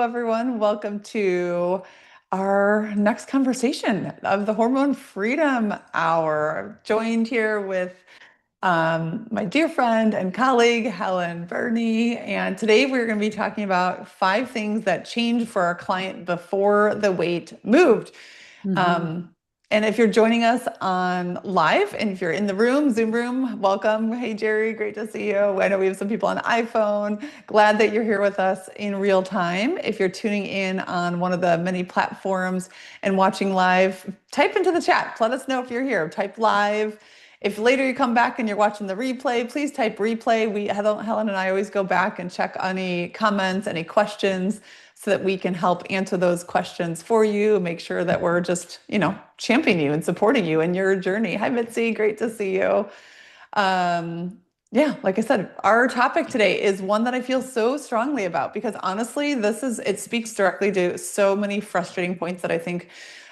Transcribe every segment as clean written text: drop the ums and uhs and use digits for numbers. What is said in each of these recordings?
everyone. Welcome to our next conversation of the Hormone Freedom Hour. Joined here with my dear friend and colleague, Helen Birney. And today we're going to be talking about 5 things that changed for our client before the weight moved. hmm Um, and if you're joining us on live and if you're in the room, Zoom room, welcome. Hey, Jerry, great to see you. I know we have some people on iPhone. Glad that you're here with us in real time. If you're tuning in on one of the many platforms and watching live, type into the chat. Let us know if you're here. Type live. If later you come back and you're watching the replay, please type replay. Helen and I always go back and check any comments, any questions, so that we can help answer those questions for you, make sure that we're just, championing you and supporting you in your journey. Hi, Mitzi. Great to see you. Yeah, like I said, our topic today is one that I feel so strongly about because honestly, it speaks directly to so many frustrating points that I think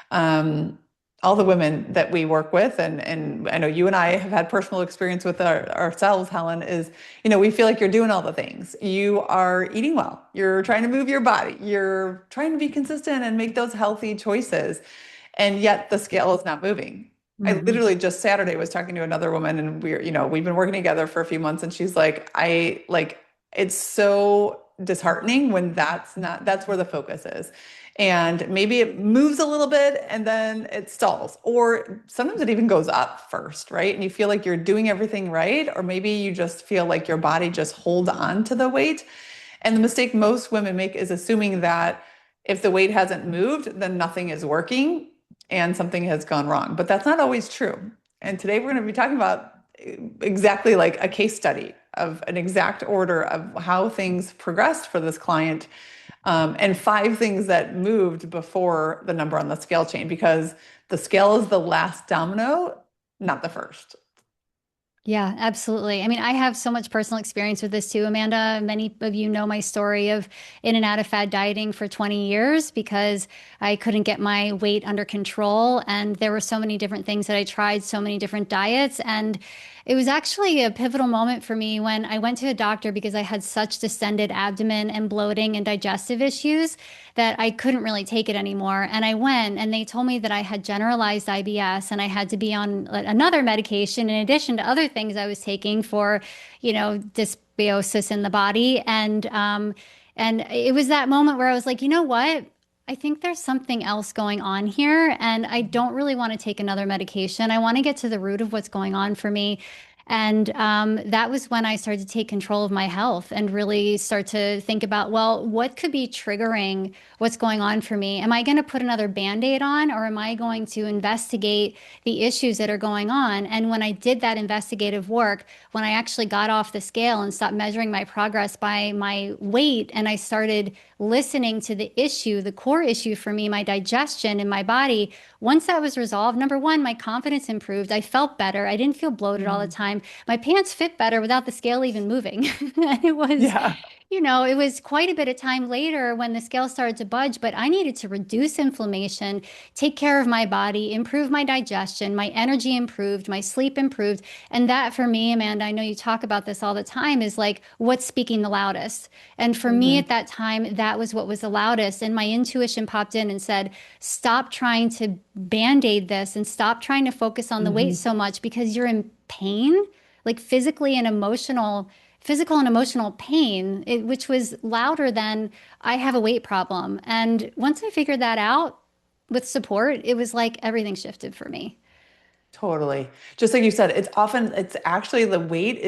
um, all the women that we work with, and I know you and I have had personal experience with ourselves, Helen, is, we feel like you're doing all the things. You are eating well. You're trying to move your body. You're trying to be consistent and make those healthy choices. And yet the scale is not moving. I hmm literally just Saturday was talking to another woman and we've been working together for a few months and she's like, it's so disheartening when that's where the focus is. And maybe it moves a little bit and then it stalls, or sometimes it even goes up first, right? And you feel like you're doing everything right, or maybe you just feel like your body just holds on to the weight. And the mistake most women make is assuming that if the weight hasn't moved, then nothing is working and something has gone wrong. But that's not always true. And today we're going to be talking about exactly like a case study of an exact order of how things progressed for this client, and 5 things that moved before the number on the scale change, because the scale is the last domino, not the first. Yeah, absolutely. I mean, I have so much personal experience with this too, Amanda. Many of you know my story of in and out of fad dieting for 20 years because I couldn't get my weight under control. And there were so many different things that I tried, so many different diets. And it was actually a pivotal moment for me when I went to a doctor because I had such distended abdomen and bloating and digestive issues that I couldn't really take it anymore. And I went and they told me that I had generalized IBS and I had to be on another medication in addition to other things I was taking for, dysbiosis in the body. And it was that moment where I was like, you know what? I think there's something else going on here, and I don't really want to take another medication. I want to get to the root of what's going on for me. And that was when I started to take control of my health and really start to think about, well, what could be triggering what's going on for me? Am I going to put another Band-Aid on, or am I going to investigate the issues that are going on? And when I did that investigative work, when I actually got off the scale and stopped measuring my progress by my weight, and I started listening to the issue, the core issue for me, my digestion in my body, once that was resolved, number one, my confidence improved. I felt better. I didn't feel bloated all the Mm. time. My pants fit better without the scale even moving. And it was, Yeah. it was quite a bit of time later when the scale started to budge, but I needed to reduce inflammation, take care of my body, improve my digestion, my energy improved, my sleep improved. And that for me, Amanda, I know you talk about this all the time, is like what's speaking the loudest. And for me Mhm. at that time, that was what was the loudest. And my intuition popped in and said, stop trying to band-aid this and stop trying to focus on the weight Mhm. so much because you're in pain, like physical and emotional pain, which was louder than I have a weight problem. And once I figured that out with support, it was like everything shifted for me. Totally. Just like you said, it's actually the weight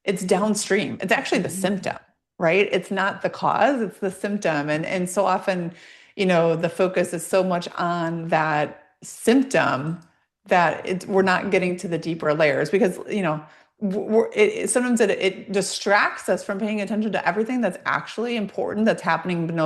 it's downstream. It's actually the Mhm. symptom, right? It's not the cause, it's the symptom. And so often, the focus is so much on that symptom that we're not getting to the deeper layers because, sometimes it distracts us from paying attention to everything that's actually important that's happening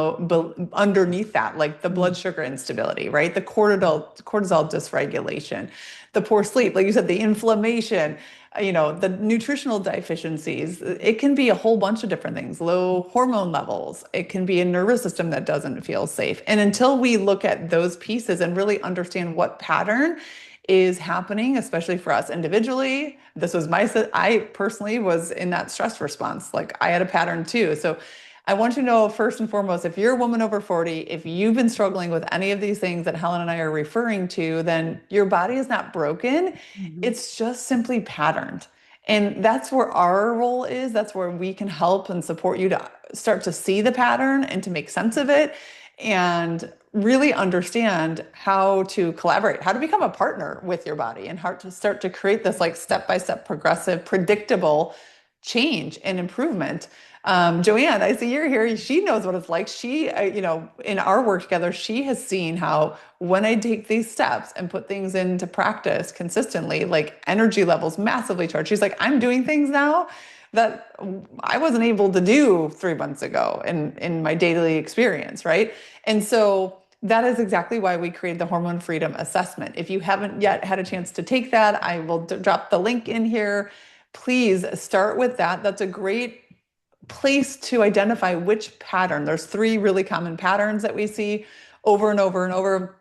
underneath that, like the blood sugar instability, right? The cortisol dysregulation, the poor sleep, like you said, the inflammation, the nutritional deficiencies. It can be a whole bunch of different things, low hormone levels. It can be a nervous system that doesn't feel safe. And until we look at those pieces and really understand what pattern is happening, especially for us individually, I personally was in that stress response. Like I had a pattern too. So I want you to know first and foremost, if you're a woman over 40, if you've been struggling with any of these things that Helen and I are referring to, then your body is not broken. Mhm. It's just simply patterned. And that's where our role is. That's where we can help and support you to start to see the pattern and to make sense of it and really understand how to collaborate, how to become a partner with your body and how to start to create this like step-by-step progressive, predictable change and improvement. Joanne, I see you're here. She knows what it's like. She, in our work together, she has seen how when I take these steps and put things into practice consistently, like energy levels massively charged. She's like, I'm doing things now that I wasn't able to do 3 months ago in my daily experience, right? And so that is exactly why we created the Hormone Freedom Assessment. If you haven't yet had a chance to take that, I will drop the link in here. Please start with that. That's a great place to identify which pattern. There's three really common patterns that we see over and over and over.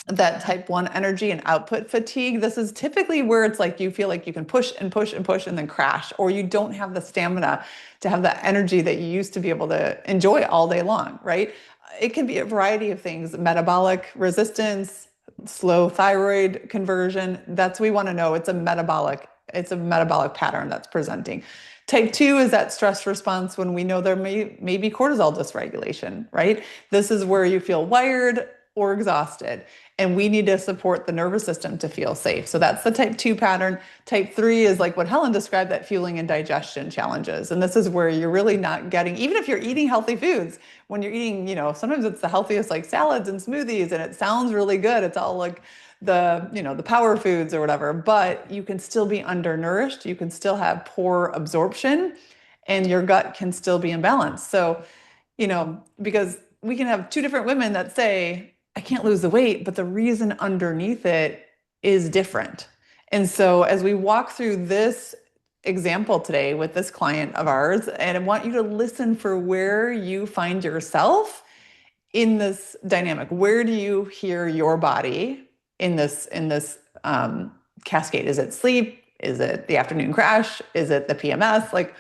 That type 1 energy and output fatigue. This is typically where it's like you feel like you can push and push and push and then crash, or you don't have the stamina to have the energy that you used to be able to enjoy all day long, right? It can be a variety of things: metabolic resistance, slow thyroid conversion. That's what we want to know. It's a metabolic pattern that's presenting. Type 2 is that stress response when we know there may be cortisol dysregulation, right? This is where you feel wired or exhausted, and we need to support the nervous system to feel safe. So that's the type 2 pattern. Type 3 is like what Helen described, that fueling and digestion challenges. And this is where you're really not getting, even if you're eating healthy foods, when you're eating, sometimes it's the healthiest like salads and smoothies and it sounds really good. It's all like the power foods or whatever, but you can still be undernourished. You can still have poor absorption and your gut can still be imbalanced. So, because we can have two different women that say, I can't lose the weight, but the reason underneath it is different. And so as we walk through this example today with this client of ours, and I want you to listen for where you find yourself in this dynamic. Where do you hear your body in this cascade? Is it sleep? Is it the afternoon crash? Is it the PMS? Like,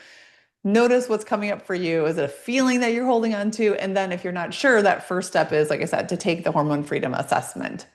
notice what's coming up for you. Is it a feeling that you're holding on to? And then if you're not sure, that first step is, like I said, to take the hormone freedom assessment.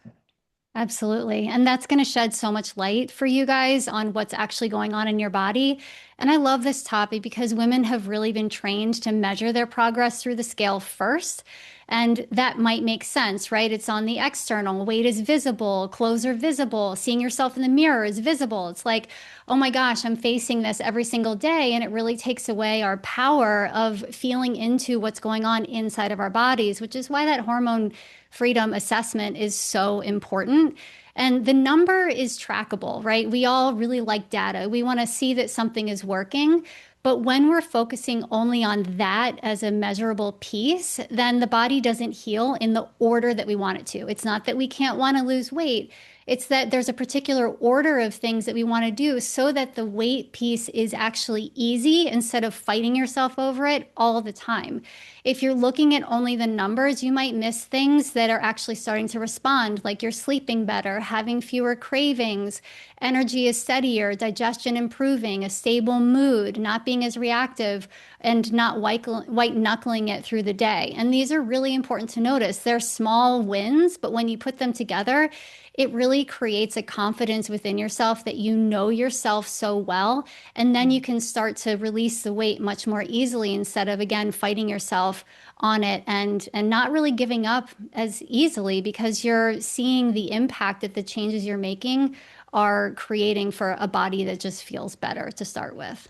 Absolutely. And that's going to shed so much light for you guys on what's actually going on in your body. And I love this topic because women have really been trained to measure their progress through the scale first. And that might make sense, right? It's on the external. Weight is visible, clothes are visible, seeing yourself in the mirror is visible. It's like, oh my gosh, I'm facing this every single day. And it really takes away our power of feeling into what's going on inside of our bodies, which is why that hormone freedom assessment is so important. And the number is trackable, right? We all really like data. We want to see that something is working. But when we're focusing only on that as a measurable piece, then the body doesn't heal in the order that we want it to. It's not that we can't want to lose weight. It's that there's a particular order of things that we want to do so that the weight piece is actually easy instead of fighting yourself over it all the time. If you're looking at only the numbers, you might miss things that are actually starting to respond, like you're sleeping better, having fewer cravings, energy is steadier, digestion improving, a stable mood, not being as reactive, and not white knuckling it through the day. And these are really important to notice. They're small wins, but when you put them together, it really creates a confidence within yourself that you know yourself so well. And then you can start to release the weight much more easily instead of, again, fighting yourself on it and not really giving up as easily because you're seeing the impact that the changes you're making are creating for a body that just feels better to start with.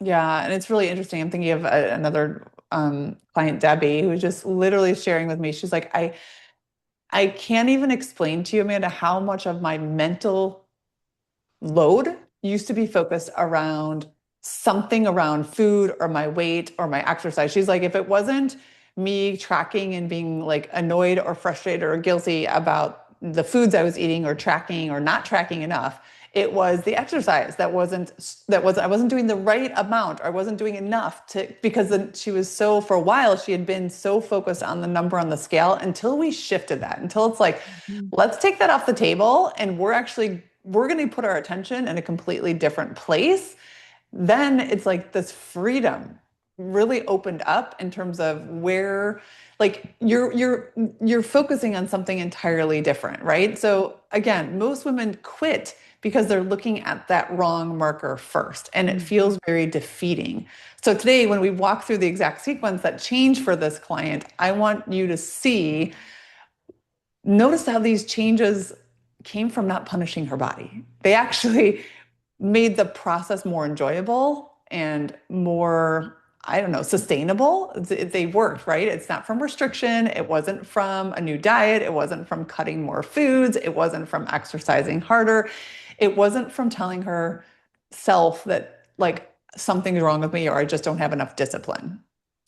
Yeah, and it's really interesting. I'm thinking of another client, Debbie, who was just literally sharing with me. She's like, I can't even explain to you, Amanda, how much of my mental load used to be focused around something around food or my weight or my exercise. She's like, if it wasn't me tracking and being like annoyed or frustrated or guilty about the foods I was eating or tracking or not tracking enough, it was the exercise I wasn't doing the right amount or I wasn't doing enough because then she was so, for a while, she had been so focused on the number on the scale until we shifted that, until it's like, Mhm. let's take that off the table and we're going to put our attention in a completely different place. Then it's like this freedom. really opened up in terms of where like you're focusing on something entirely different, right? So again, most women quit because they're looking at that wrong marker first and it feels very defeating. So today when we walk through the exact sequence that changed for this client, I want you to see, notice how these changes came from not punishing her body. They actually made the process more enjoyable and more, I don't know, sustainable. They worked, right? It's not from restriction. It wasn't from a new diet. It wasn't from cutting more foods. It wasn't from exercising harder. It wasn't from telling her self that like something's wrong with me or I just don't have enough discipline.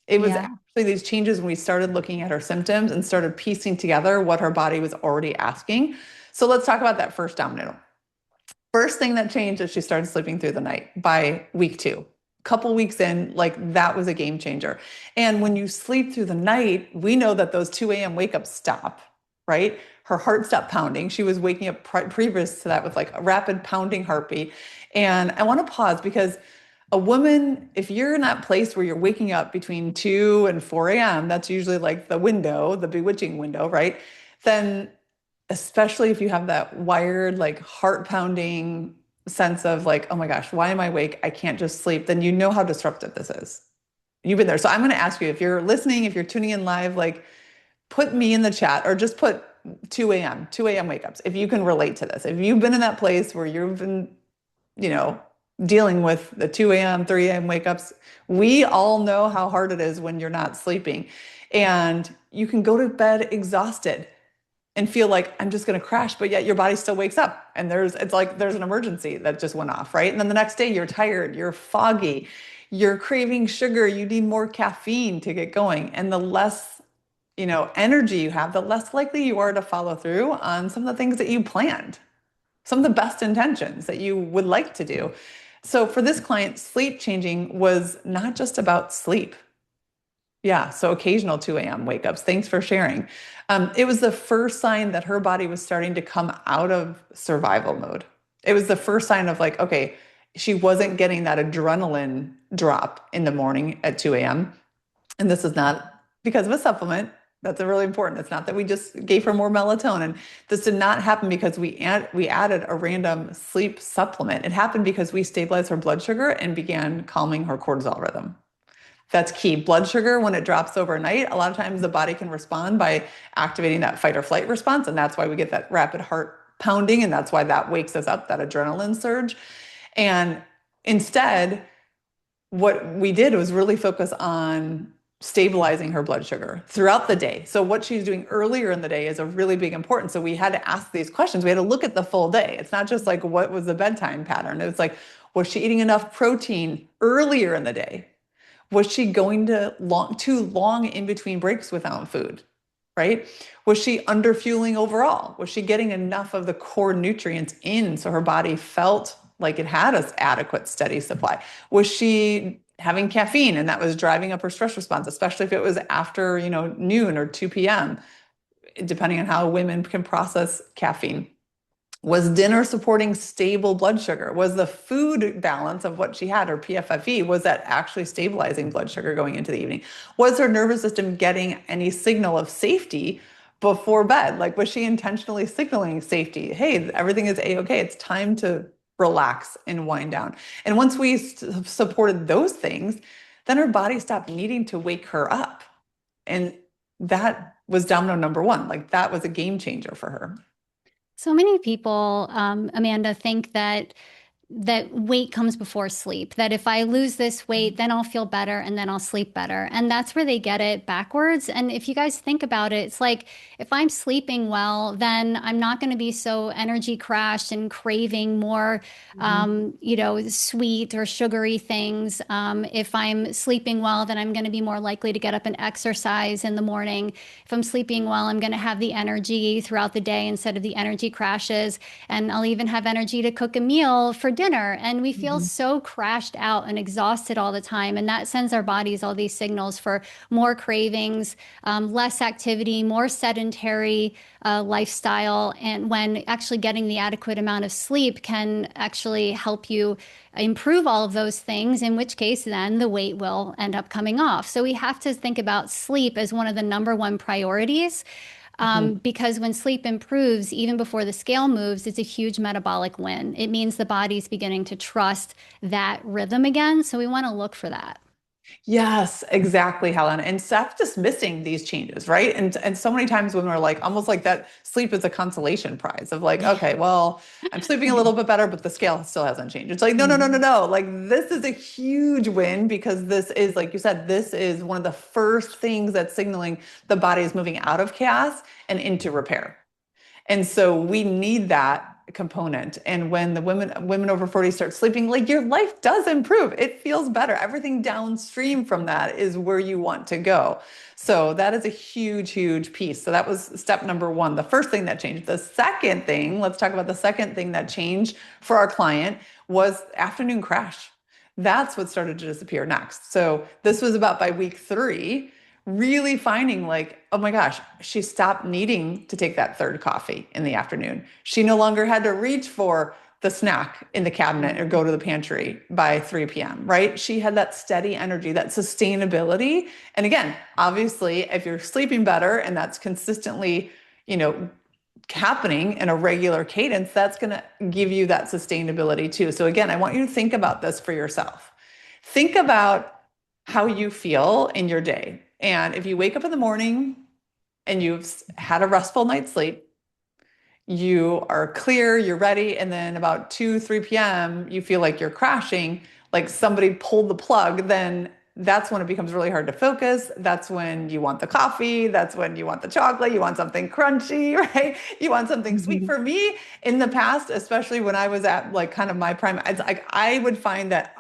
It was Yeah. actually these changes when we started looking at her symptoms and started piecing together what her body was already asking. So let's talk about that first domino. First thing that changed is she started sleeping through the night by week 2. Couple weeks in, like that was a game changer. And when you sleep through the night, we know that those 2 a.m. wake ups stop, right? Her heart stopped pounding. She was waking up previous to that with like a rapid pounding heartbeat. And I want to pause because a woman, if you're in that place where you're waking up between 2 and 4 a.m., that's usually like the window, the bewitching window, right? Then especially if you have that wired, like heart pounding sense of like, oh my gosh, why am I awake? I can't just sleep. Then you know how disruptive this is. You've been there. So I'm going to ask you if you're listening, if you're tuning in live, like put me in the chat or just put 2 a.m. wake ups. If you can relate to this, if you've been in that place where you've been, you know, dealing with the 2 a.m., 3 a.m. wake ups, we all know how hard it is when you're not sleeping. And you can go to bed exhausted and feel like I'm just going to crash, but yet your body still wakes up and it's like there's an emergency that just went off, right? And then the next day you're tired, you're foggy, you're craving sugar, you need more caffeine to get going. And the less, energy you have, the less likely you are to follow through on some of the things that you planned, some of the best intentions that you would like to do. So for this client, sleep changing was not just about sleep. Yeah, so occasional 2 a.m. wake ups. Thanks for sharing. It was the first sign that her body was starting to come out of survival mode. It was the first sign of like, okay, she wasn't getting that adrenaline drop in the morning at 2 a.m. And this is not because of a supplement. That's really important. It's not that we just gave her more melatonin. This did not happen because we added a random sleep supplement. It happened because we stabilized her blood sugar and began calming her cortisol rhythm. That's key. Blood sugar, when it drops overnight, a lot of times the body can respond by activating that fight or flight response. And that's why we get that rapid heart pounding. And that's why that wakes us up, that adrenaline surge. And instead, what we did was really focus on stabilizing her blood sugar throughout the day. So what she's doing earlier in the day is a really big important. So we had to ask these questions. We had to look at the full day. It's not just like what was the bedtime pattern. It was like, was she eating enough protein earlier in the day? Was she going to too long in between breaks without food? Right? Was she underfueling overall? Was she getting enough of the core nutrients in so her body felt like it had an adequate, steady supply? Was she having caffeine and that was driving up her stress response, especially if it was after, noon or 2 p.m., depending on how women can process caffeine? Was dinner supporting stable blood sugar? Was the food balance of what she had, her PFFE, was that actually stabilizing blood sugar going into the evening? Was her nervous system getting any signal of safety before bed? Like, was she intentionally signaling safety? Hey, everything is A-okay. It's time to relax and wind down. And once we supported those things, then her body stopped needing to wake her up. And that was domino number one. Like, that was a game changer for her. So many people, Amanda, think that weight comes before sleep, that if I lose this weight, then I'll feel better and then I'll sleep better. And that's where they get it backwards. And if you guys think about it, it's like if I'm sleeping well, then I'm not going to be so energy crashed and craving more, sweet or sugary things. If I'm sleeping well, then I'm going to be more likely to get up and exercise in the morning. If I'm sleeping well, I'm going to have the energy throughout the day instead of the energy crashes. And I'll even have energy to cook a meal for dinner dinner and we feel Mhm. so crashed out and exhausted all the time. And that sends our bodies all these signals for more cravings, less activity, more sedentary lifestyle. And when actually getting the adequate amount of sleep can actually help you improve all of those things, in which case then the weight will end up coming off. So we have to think about sleep as one of the number one priorities. Mhm. Because when sleep improves, even before the scale moves, it's a huge metabolic win. It means the body's beginning to trust that rhythm again. So we want to look for that. Yes, exactly, Helen. And Seth just missing these changes, right? And so many times when we're like almost like that sleep is a consolation prize of like, okay, well, I'm sleeping a little bit better, but the scale still hasn't changed. It's like, no, no, no, no, Mhm. no. Like this is a huge win because this is, like you said, this is one of the first things that's signaling the body is moving out of chaos and into repair. And so we need that component. And when the women over 40 start sleeping, like your life does improve. It feels better. Everything downstream from that is where you want to go. So that is a huge, huge piece. So that was step number one, the first thing that changed. The second thing, let's talk about the second thing that changed for our client was afternoon crash. That's what started to disappear next. So this was about by week 3, really finding like, oh my gosh, she stopped needing to take that third coffee in the afternoon. She no longer had to reach for the snack in the cabinet or go to the pantry by 3 p.m., right? She had that steady energy, that sustainability. And again, obviously, if you're sleeping better and that's consistently, you know, happening in a regular cadence, that's going to give you that sustainability too. So again, I want you to think about this for yourself. Think about how you feel in your day. And if you wake up in the morning and you've had a restful night's sleep, you are clear, you're ready, and then about 2, 3 p.m., you feel like you're crashing, like somebody pulled the plug, then that's when it becomes really hard to focus. That's when you want the coffee. That's when you want the chocolate. You want something crunchy, right? You want something sweet. Mhm. For me, in the past, especially when I was at like kind of my prime, it's like I would find that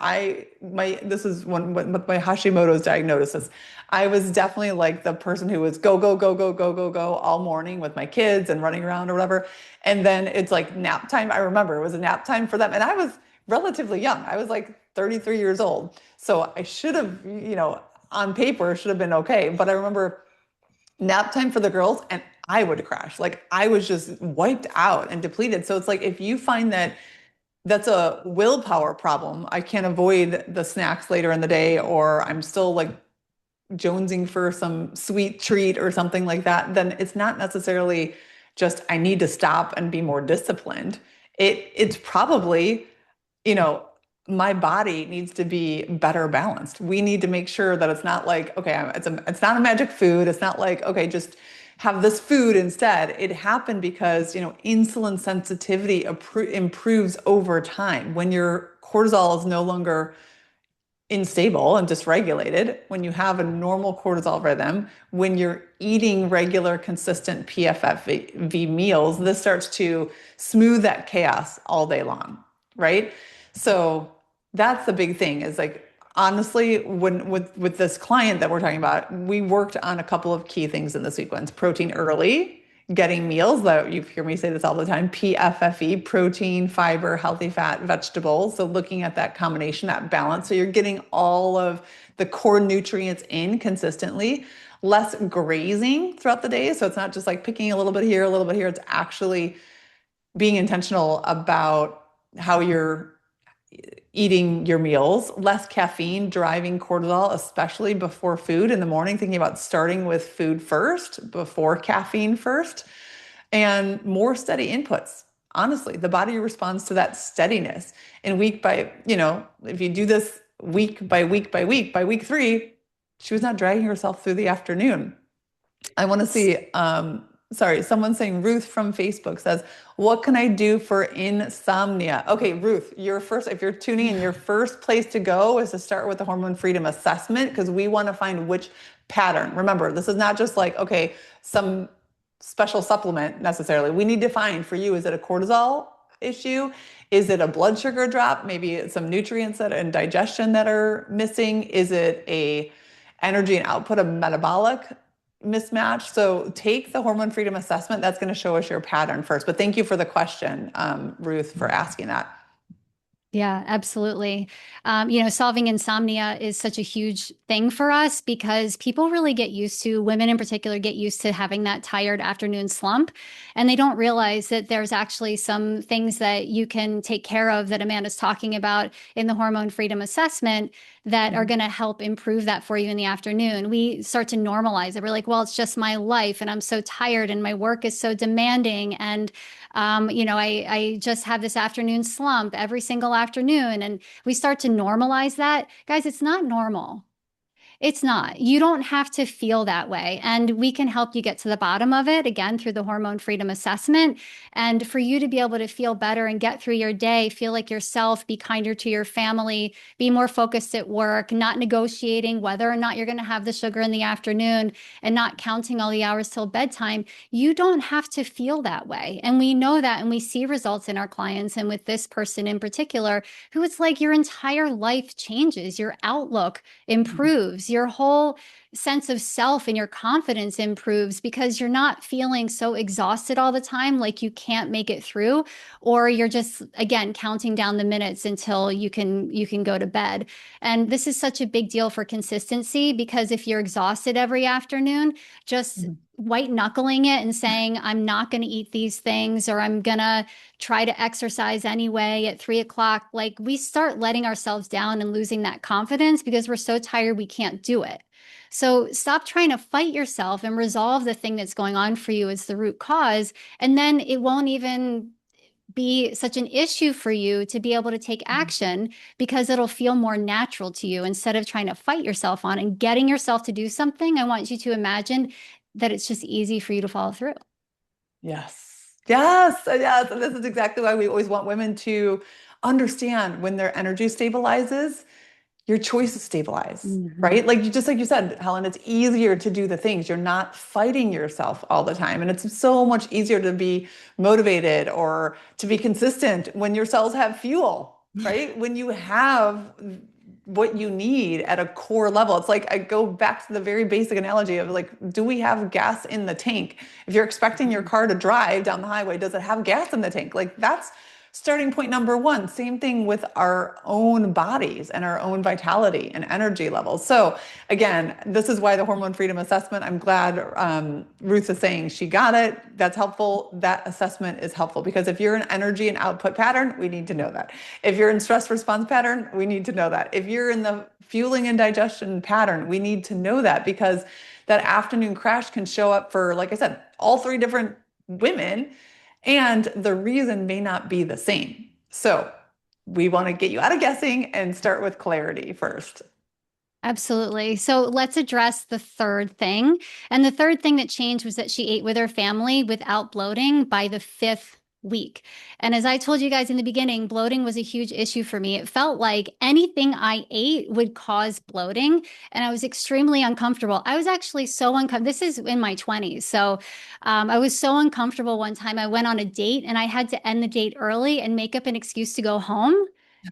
this is one with my Hashimoto's diagnosis. I was definitely like the person who was go, go, go, go, go, go, go all morning with my kids and running around or whatever. And then it's like nap time. I remember it was a nap time for them. And I was relatively young. I was like 33 years old. So I should have, on paper, should have been okay. But I remember nap time for the girls and I would crash. Like I was just wiped out and depleted. So it's like if you find that that's a willpower problem, I can't avoid the snacks later in the day, or I'm still like jonesing for some sweet treat or something like that, then it's not necessarily just I need to stop and be more disciplined. It's probably, you know, my body needs to be better balanced. We need to make sure that it's not like, okay, it's not a magic food. It's not like, okay, just have this food instead. It happened because, insulin sensitivity improves over time. When your cortisol is no longer unstable and dysregulated, when you have a normal cortisol rhythm, when you're eating regular, consistent PFFV meals, this starts to smooth that chaos all day long, right? So that's the big thing is like, honestly, when with this client that we're talking about, we worked on a couple of key things in the sequence: protein early, getting meals that you hear me say this all the time, PFFE, protein, fiber, healthy fat, vegetables. So looking at that combination, that balance. So you're getting all of the core nutrients in consistently, less grazing throughout the day. So it's not just like picking a little bit here, a little bit here. It's actually being intentional about how you're eating your meals, less caffeine, driving cortisol, especially before food in the morning, thinking about starting with food first before caffeine first, and more steady inputs. Honestly, the body responds to that steadiness. And week by, if you do this week by week by week, by week 3, she was not dragging herself through the afternoon. I want to see, sorry, someone saying Ruth from Facebook says, what can I do for insomnia? Okay, Ruth, if you're tuning in, your first place to go is to start with the hormone freedom assessment because we want to find which pattern. Remember, this is not just like, okay, some special supplement necessarily. We need to find for you, is it a cortisol issue? Is it a blood sugar drop? Maybe it's some nutrients and digestion that are missing. Is it a energy and output of metabolic mismatch? So take the hormone freedom assessment. That's going to show us your pattern first. But thank you for the question, Ruth, for asking that. Yeah, absolutely. Solving insomnia is such a huge thing for us because people really get used to, women in particular, get used to having that tired afternoon slump. And they don't realize that there's actually some things that you can take care of that Amanda's talking about in the Hormone Freedom Assessment that are Mhm. going to help improve that for you in the afternoon. We start to normalize it. We're like, well, it's just my life and I'm so tired and my work is so demanding. And I just have this afternoon slump every single afternoon. And we start to normalize that. Guys, it's not normal. It's not. You don't have to feel that way. And we can help you get to the bottom of it again through the hormone freedom assessment. And for you to be able to feel better and get through your day, feel like yourself, be kinder to your family, be more focused at work, not negotiating whether or not you're going to have the sugar in the afternoon and not counting all the hours till bedtime. You don't have to feel that way. And we know that and we see results in our clients. And with this person in particular, who it's like your entire life changes, your outlook improves, your whole sense of self and your confidence improves because you're not feeling so exhausted all the time, like you can't make it through, or you're just again counting down the minutes until you can go to bed. And this is such a big deal for consistency because if you're exhausted every afternoon, just Mhm. white knuckling it and saying, I'm not going to eat these things, or I'm going to try to exercise anyway at 3 o'clock. Like we start letting ourselves down and losing that confidence because we're so tired we can't do it. So stop trying to fight yourself and resolve the thing that's going on for you as the root cause. And then it won't even be such an issue for you to be able to take action because it'll feel more natural to you instead of trying to fight yourself on and getting yourself to do something. I want you to imagine that it's just easy for you to follow through. Yes. Yes. Yes. And this is exactly why we always want women to understand when their energy stabilizes, your choices stabilize, Mhm. right? Like you just like you said, Helen, it's easier to do the things. You're not fighting yourself all the time. And it's so much easier to be motivated or to be consistent when your cells have fuel, right? When you have what you need at a core level. It's like I go back to the very basic analogy of like, do we have gas in the tank? If you're expecting your car to drive down the highway, does it have gas in the tank? Like that's starting point number one. Same thing with our own bodies and our own vitality and energy levels. So again, this is why the hormone freedom assessment, I'm glad Ruth is saying she got it. That's helpful. That assessment is helpful because if you're in energy and output pattern, we need to know that. If you're in stress response pattern, we need to know that. If you're in the fueling and digestion pattern, we need to know that because that afternoon crash can show up for, like I said, all three different women and the reason may not be the same. So we want to get you out of guessing and start with clarity first. Absolutely. So let's address the third thing. And the third thing that changed was that she ate with her family without bloating by the fifth week. And as I told you guys in the beginning, bloating was a huge issue for me. It felt like anything I ate would cause bloating, and I was extremely uncomfortable. I was actually so uncomfortable. This is in my 20s. So I was so uncomfortable one time. I went on a date and I had to end the date early and make up an excuse to go home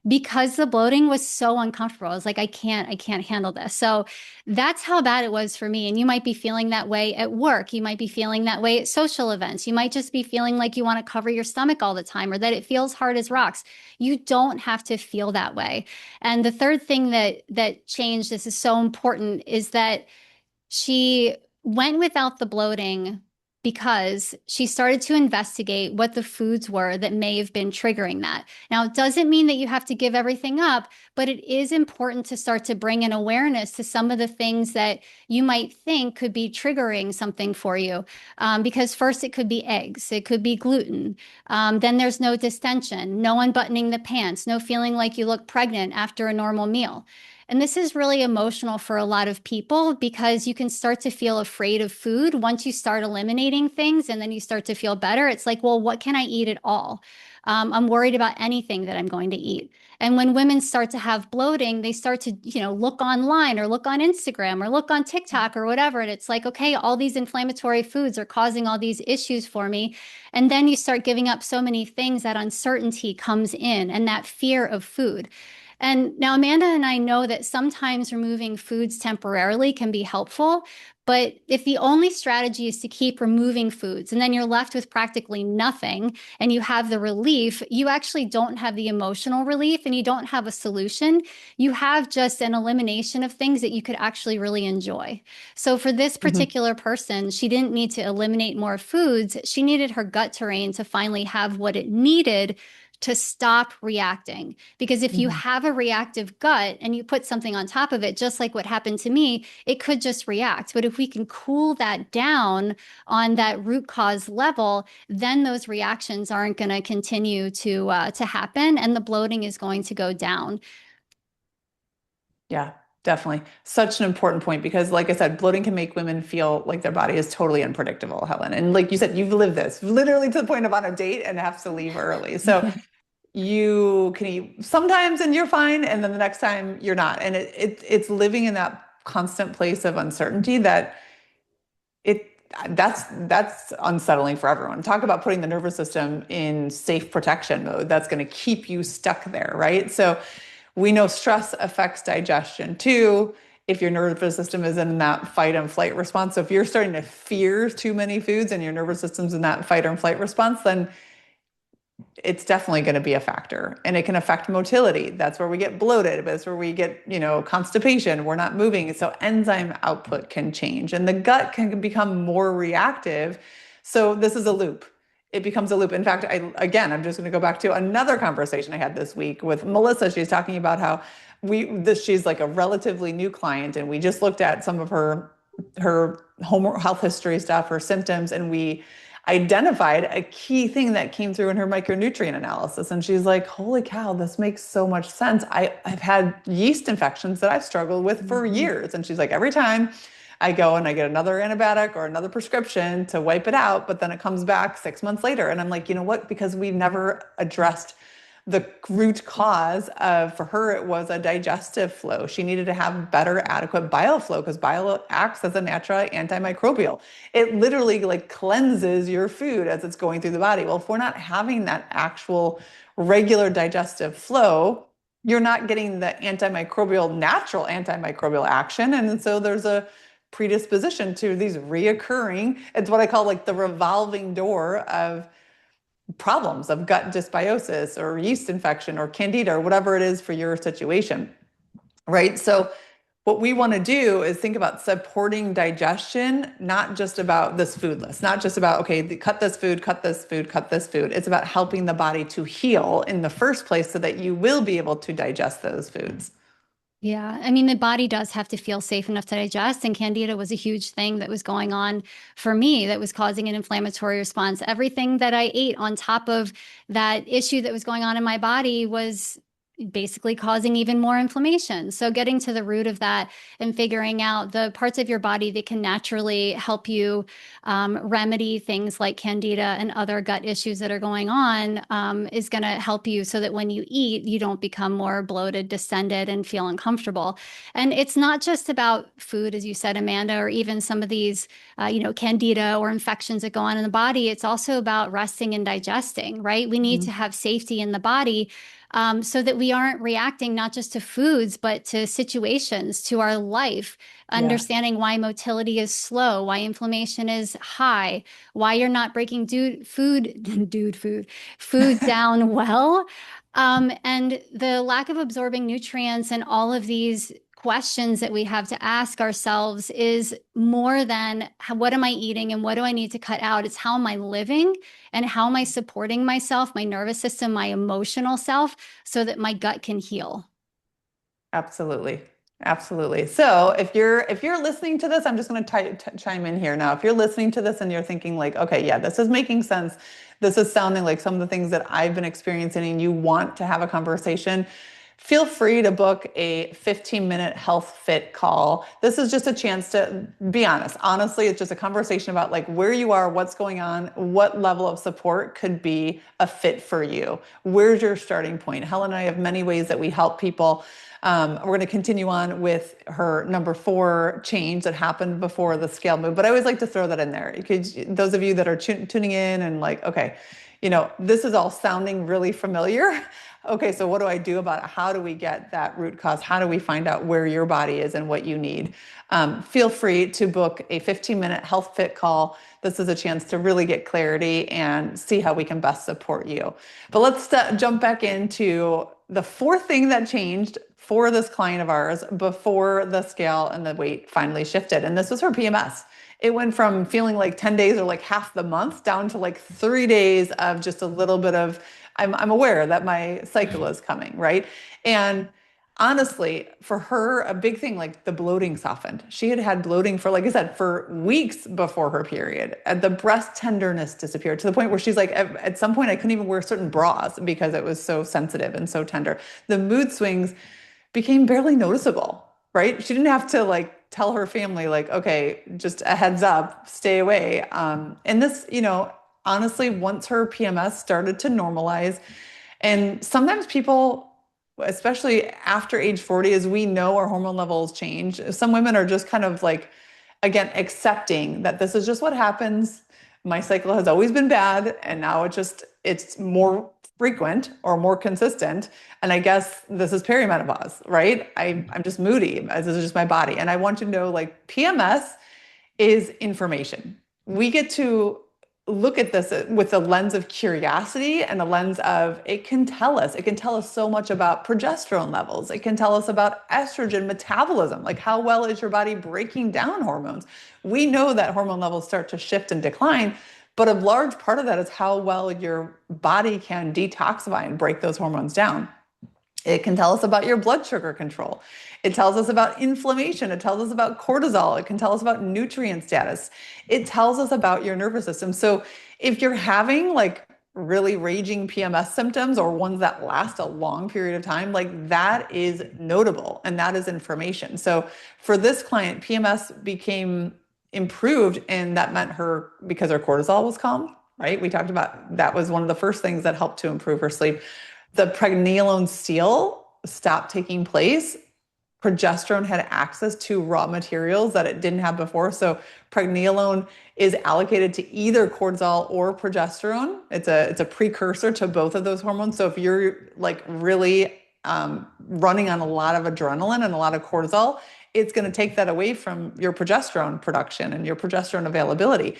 because the bloating was so uncomfortable. I was like, I can't handle this. So that's how bad it was for me. And you might be feeling that way at work. You might be feeling that way at social events. You might just be feeling like you want to cover your stomach all the time or that it feels hard as rocks. You don't have to feel that way. And the third thing that changed, this is so important, is that she went without the bloating because she started to investigate what the foods were that may have been triggering that. Now, it doesn't mean that you have to give everything up, but it is important to start to bring an awareness to some of the things that you might think could be triggering something for you. Because first, it could be eggs, it could be gluten. Then there's no distension, no unbuttoning the pants, no feeling like you look pregnant after a normal meal. And this is really emotional for a lot of people because you can start to feel afraid of food once you start eliminating things and then you start to feel better. It's like, well, what can I eat at all? I'm worried about anything that I'm going to eat. And when women start to have bloating, they start to, look online or look on Instagram or look on TikTok or whatever. And it's like, okay, all these inflammatory foods are causing all these issues for me. And then you start giving up so many things, that uncertainty comes in and that fear of food. And now Amanda and I know that sometimes removing foods temporarily can be helpful, But if the only strategy is to keep removing foods and then you're left with practically nothing and you have the relief, you actually don't have the emotional relief and you don't have a solution. You have just an elimination of things that you could actually really enjoy. So for this Mhm. particular person, she didn't need to eliminate more foods. She needed her gut terrain to finally have what it needed to stop reacting. Because if you Mhm. have a reactive gut and you put something on top of it, just like what happened to me, it could just react. But if we can cool that down on that root cause level, then those reactions aren't going to continue to happen, and the bloating is going to go down. Yeah, definitely. Such an important point because, like I said, bloating can make women feel like their body is totally unpredictable, Helen. And like you said, you've lived this literally to the point of on a date and have to leave early. So you can eat sometimes and you're fine, and then the next time you're not. And it's living in that constant place of uncertainty that it that's unsettling for everyone. Talk about putting the nervous system in safe protection mode. That's going to keep you stuck there, right? So we know stress affects digestion too. If your nervous system is in that fight and flight response, so if you're starting to fear too many foods and your nervous system's in that fight or flight response, then it's definitely going to be a factor, and it can affect motility. That's where we get bloated. That's where we get, constipation. We're not moving. So enzyme output can change and the gut can become more reactive. So this is a loop. It becomes a loop. In fact, I'm just going to go back to another conversation I had this week with Melissa. She's talking about how she's like a relatively new client, and we just looked at some of her home health history stuff, her symptoms, and we identified a key thing that came through in her micronutrient analysis. And she's like, holy cow, this makes so much sense. I've had yeast infections that I've struggled with for years. And she's like, every time I go and I get another antibiotic or another prescription to wipe it out, but then it comes back 6 months later. And I'm like, you know what? Because we've never addressed the root cause of, for her, it was a digestive flow. She needed to have better, adequate bile flow because bile acts as a natural antimicrobial. It literally like cleanses your food as it's going through the body. Well, if we're not having that actual regular digestive flow, you're not getting the natural antimicrobial action. And so there's a predisposition to these reoccurring, it's what I call like the revolving door of problems of gut dysbiosis or yeast infection or candida or whatever it is for your situation, right? So what we want to do is think about supporting digestion, not just about this food list, not just about, okay, cut this food, cut this food, cut this food. It's about helping the body to heal in the first place so that you will be able to digest those foods. Yeah, I mean, the body does have to feel safe enough to digest, and candida was a huge thing that was going on for me that was causing an inflammatory response. Everything that I ate on top of that issue that was going on in my body was basically causing even more inflammation. So getting to the root of that and figuring out the parts of your body that can naturally help you remedy things like candida and other gut issues that are going on is going to help you so that when you eat, you don't become more bloated, distended, and feel uncomfortable. And it's not just about food, as you said, Amanda, or even some of these, candida or infections that go on in the body. It's also about resting and digesting, right? We need Mhm. to have safety in the body so that we aren't reacting not just to foods, but to situations, to our life, Yeah. understanding why motility is slow, why inflammation is high, why you're not breaking food down well. And the lack of absorbing nutrients and all of these questions that we have to ask ourselves is more than what am I eating and what do I need to cut out? It's how am I living and how am I supporting myself, my nervous system, my emotional self, so that my gut can heal. Absolutely. Absolutely. So if you're listening to this, I'm just going to chime in here now. If you're listening to this and you're thinking like, okay, yeah, this is making sense. This is sounding like some of the things that I've been experiencing and you want to have a conversation, feel free to book a 15-minute health fit call. This is just a chance to be honest. Honestly, it's just a conversation about like where you are, what's going on, what level of support could be a fit for you. Where's your starting point? Helen and I have many ways that we help people. We're going to continue on with her number 4 change that happened before the scale move. But I always like to throw that in there because those of you that are tuning in and like, okay, This is all sounding really familiar. Okay, so what do I do about it? How do we get that root cause? How do we find out where your body is and what you need? Feel free to book a 15-minute health fit call. This is a chance to really get clarity and see how we can best support you. But let's jump back into the fourth thing that changed for this client of ours before the scale and the weight finally shifted. And this was her PMS. It went from feeling like 10 days or like half the month down to like 3 days of just a little bit of, I'm aware that my cycle is coming, right? And honestly, for her, a big thing, like the bloating softened. She had had bloating for, like I said, for weeks before her period. The breast tenderness disappeared to the point where she's like, at some point, I couldn't even wear certain bras because it was so sensitive and so tender. The mood swings became barely noticeable, right? She didn't have to like tell her family, like, okay, just a heads up, stay away. And this, honestly, once her PMS started to normalize, and sometimes people, especially after age 40, as we know our hormone levels change, some women are just kind of like, again, accepting that this is just what happens. My cycle has always been bad, and now it's more frequent or more consistent. And I guess this is perimenopause, right? I'm just moody. This is just my body. And I want you to know, like, PMS is information. We get to look at this with a lens of curiosity and a lens of it can tell us so much about progesterone levels. It can tell us about estrogen metabolism, like how well is your body breaking down hormones. We know that hormone levels start to shift and decline, but a large part of that is how well your body can detoxify and break those hormones down. It can tell us about your blood sugar control. It tells us about inflammation. It tells us about cortisol. It can tell us about nutrient status. It tells us about your nervous system. So if you're having like really raging PMS symptoms or ones that last a long period of time, like that is notable and that is information. So for this client, PMS became improved, and that meant because her cortisol was calm, right? We talked about that was one of the first things that helped to improve her sleep. The pregnenolone steal stopped taking place. Progesterone had access to raw materials that it didn't have before. So pregnenolone is allocated to either cortisol or progesterone. It's a precursor to both of those hormones. So if you're like really running on a lot of adrenaline and a lot of cortisol, it's going to take that away from your progesterone production and your progesterone availability.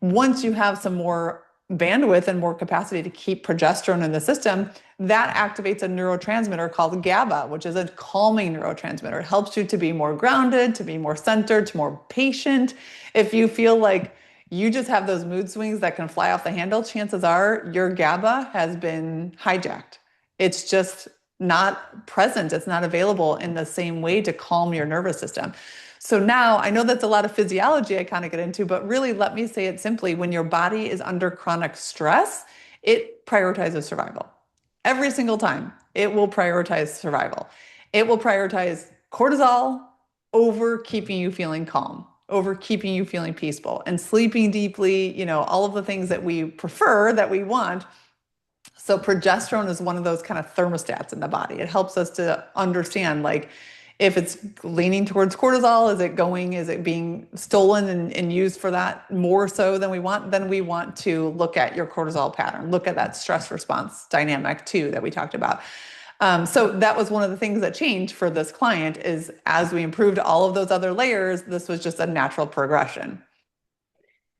Once you have some more bandwidth and more capacity to keep progesterone in the system, that activates a neurotransmitter called GABA, which is a calming neurotransmitter. It helps you to be more grounded, to be more centered, to more patient. If you feel like you just have those mood swings that can fly off the handle, chances are your GABA has been hijacked. It's just not present. It's not available in the same way to calm your nervous system. So now I know that's a lot of physiology I kind of get into, but really let me say it simply. When your body is under chronic stress, it prioritizes survival. Every single time, it will prioritize survival. It will prioritize cortisol over keeping you feeling calm, over keeping you feeling peaceful and sleeping deeply, all of the things that we prefer, that we want. So progesterone is one of those kind of thermostats in the body. It helps us to understand, like, if it's leaning towards cortisol, is it being stolen and used for that more so than we want? Then we want to look at your cortisol pattern, look at that stress response dynamic too that we talked about. So that was one of the things that changed for this client, is as we improved all of those other layers, this was just a natural progression.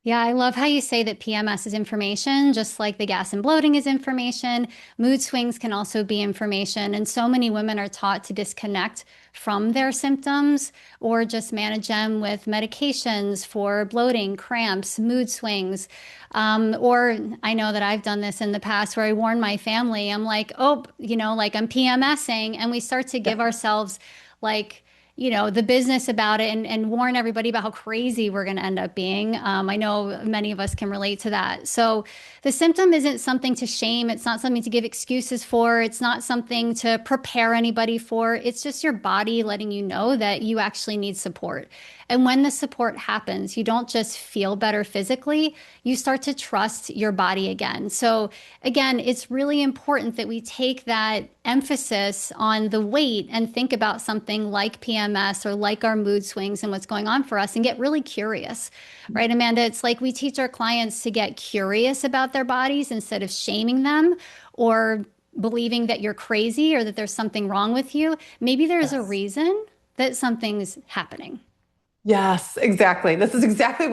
Yeah, I love how you say that PMS is information, just like the gas and bloating is information. Mood swings can also be information. And so many women are taught to disconnect from their symptoms or just manage them with medications for bloating, cramps, mood swings. Or I know that I've done this in the past where I warn my family, I'm like, oh, like I'm PMSing. And we start to give ourselves like, the business about it and warn everybody about how crazy we're going to end up being. I know many of us can relate to that. So the symptom isn't something to shame. It's not something to give excuses for. It's not something to prepare anybody for. It's just your body letting you know that you actually need support. And when the support happens, you don't just feel better physically, you start to trust your body again. So again, it's really important that we take that emphasis on the weight and think about something like PMS or like our mood swings and what's going on for us and get really curious, right, Amanda? It's like we teach our clients to get curious about their bodies instead of shaming them or believing that you're crazy or that there's something wrong with you. Maybe there's a Yes. reason that something's happening. Yes, exactly. This is exactly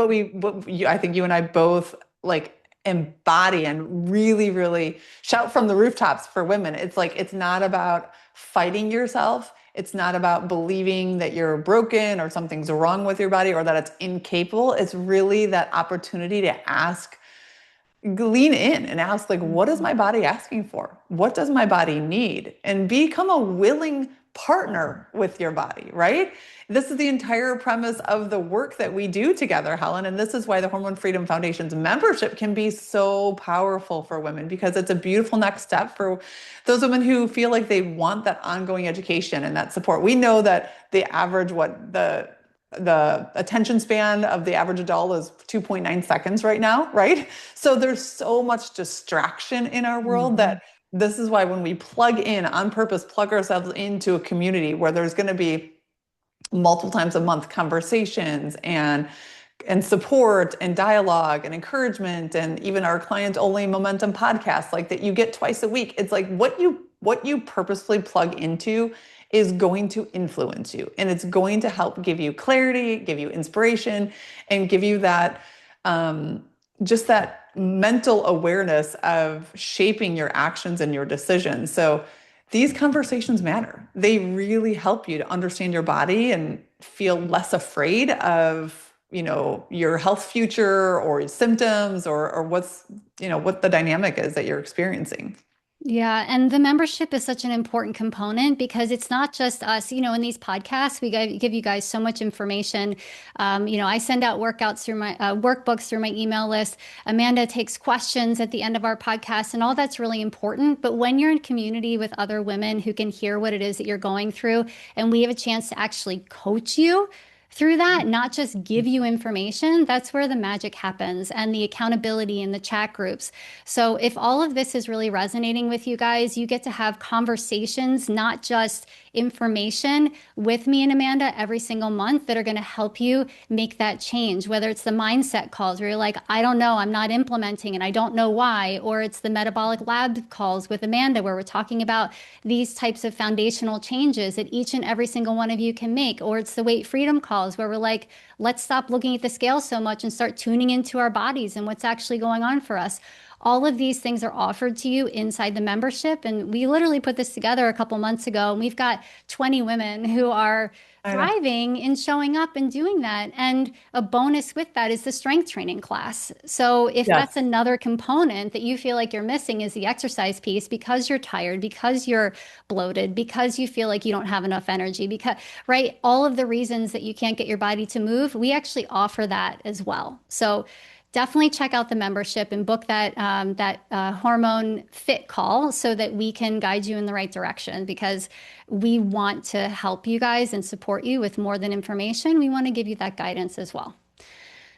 I think you and I both like embody and really, really shout from the rooftops for women. It's like, it's not about fighting yourself. It's not about believing that you're broken or something's wrong with your body or that it's incapable. It's really that opportunity to ask, lean in and ask, like, what is my body asking for? What does my body need? And become a willing partner with your body, right? This is the entire premise of the work that we do together, Helen. And this is why the Hormone Freedom Foundation's membership can be so powerful for women, because it's a beautiful next step for those women who feel like they want that ongoing education and that support. We know that the average, the attention span of the average adult is 2.9 seconds right now, right? So there's so much distraction in our world Mhm. that this is why when we plug in on purpose, plug ourselves into a community where there's going to be multiple times a month conversations and support and dialogue and encouragement, and even our client only momentum podcast like that you get twice a week. It's like what you purposefully plug into is going to influence you, and it's going to help give you clarity, give you inspiration, and give you that just that mental awareness of shaping your actions and your decisions. So these conversations matter. They really help you to understand your body and feel less afraid of, your health future or symptoms or what the dynamic is that you're experiencing. Yeah, and the membership is such an important component because it's not just us. In these podcasts, we give you guys so much information. I send out workouts through my workbooks through my email list. Amanda takes questions at the end of our podcast, and all that's really important. But when you're in community with other women who can hear what it is that you're going through, and we have a chance to actually coach you through that, not just give you information, that's where the magic happens and the accountability in the chat groups. So if all of this is really resonating with you guys, you get to have conversations, not just information with me and Amanda every single month that are going to help you make that change, whether it's the mindset calls where you're like, I don't know, I'm not implementing and I don't know why, or it's the metabolic lab calls with Amanda where we're talking about these types of foundational changes that each and every single one of you can make, or it's the weight freedom calls where we're like, let's stop looking at the scale so much and start tuning into our bodies and what's actually going on for us. All of these things are offered to you inside the membership. And we literally put this together a couple months ago, and we've got 20 women who are I know. thriving in showing up and doing that. And a bonus with that is the strength training class. So if that's Yes. another component that you feel like you're missing is the exercise piece because you're tired, because you're bloated, because you feel like you don't have enough energy, because, right, all of the reasons that you can't get your body to move, we actually offer that as well. So definitely check out the membership and book that hormone fit call so that we can guide you in the right direction because we want to help you guys and support you with more than information. We want to give you that guidance as well.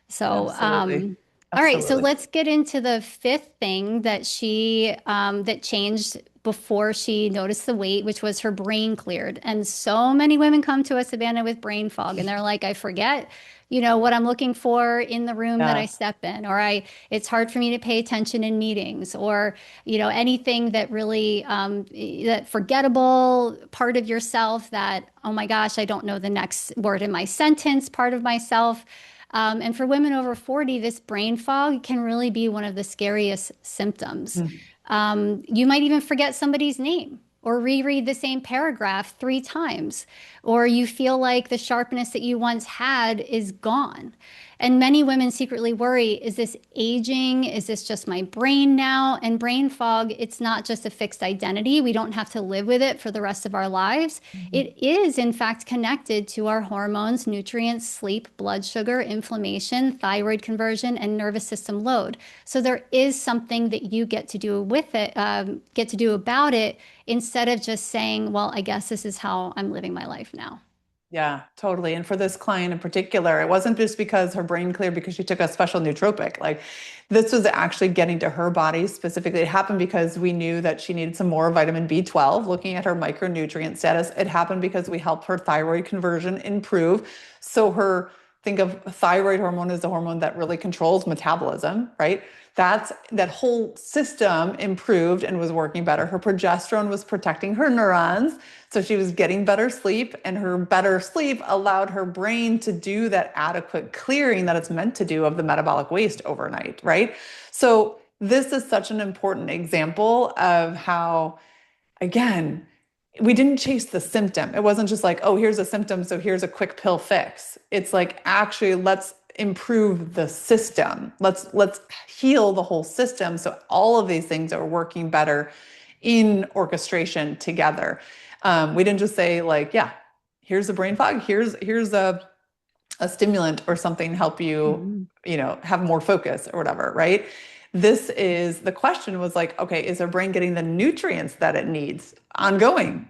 So, Absolutely. all right, so Absolutely. let's get into the fifth thing that she that changed before she noticed the weight, which was her brain cleared. And so many women come to us, Savannah, with brain fog, and they're like, I forget, what I'm looking for in the room that I Yes. step in, or it's hard for me to pay attention in meetings, or, anything that really, that forgettable part of yourself that, oh my gosh, I don't know the next word in my sentence, part of myself. And for women over 40, this brain fog can really be one of the scariest symptoms. Mm. You might even forget somebody's name or reread the same paragraph 3 times, or you feel like the sharpness that you once had is gone. And many women secretly worry, is this aging? Is this just my brain now? And brain fog, it's not just a fixed identity. We don't have to live with it for the rest of our lives. It is, in fact, connected to our hormones, nutrients, sleep, blood sugar, inflammation, thyroid conversion, and nervous system load. So there is something that you get to do with it, get to do about it, instead of just saying, well, I guess this is how I'm living my life now. Yeah, totally. And for this client in particular, it wasn't just because her brain cleared because she took a special nootropic. Like this was actually getting to her body specifically. It happened because we knew that she needed some more vitamin B12, looking at her micronutrient status. It happened because we helped her thyroid conversion improve. So think of thyroid hormone as the hormone that really controls metabolism, right? That whole system improved and was working better. Her progesterone was protecting her neurons. So she was getting better sleep, and her better sleep allowed her brain to do that adequate clearing that it's meant to do of the metabolic waste overnight, right? So this is such an important example of how, again, we didn't chase the symptom. It wasn't just like, oh, here's a symptom, so here's a quick pill fix. It's like, actually, let's improve the system. Let's heal the whole system so all of these things are working better in orchestration together. We didn't just say like, yeah, here's a brain fog, here's a stimulant or something to help you, Mhm. have more focus or whatever, right? This is the question was like, okay, is our brain getting the nutrients that it needs ongoing,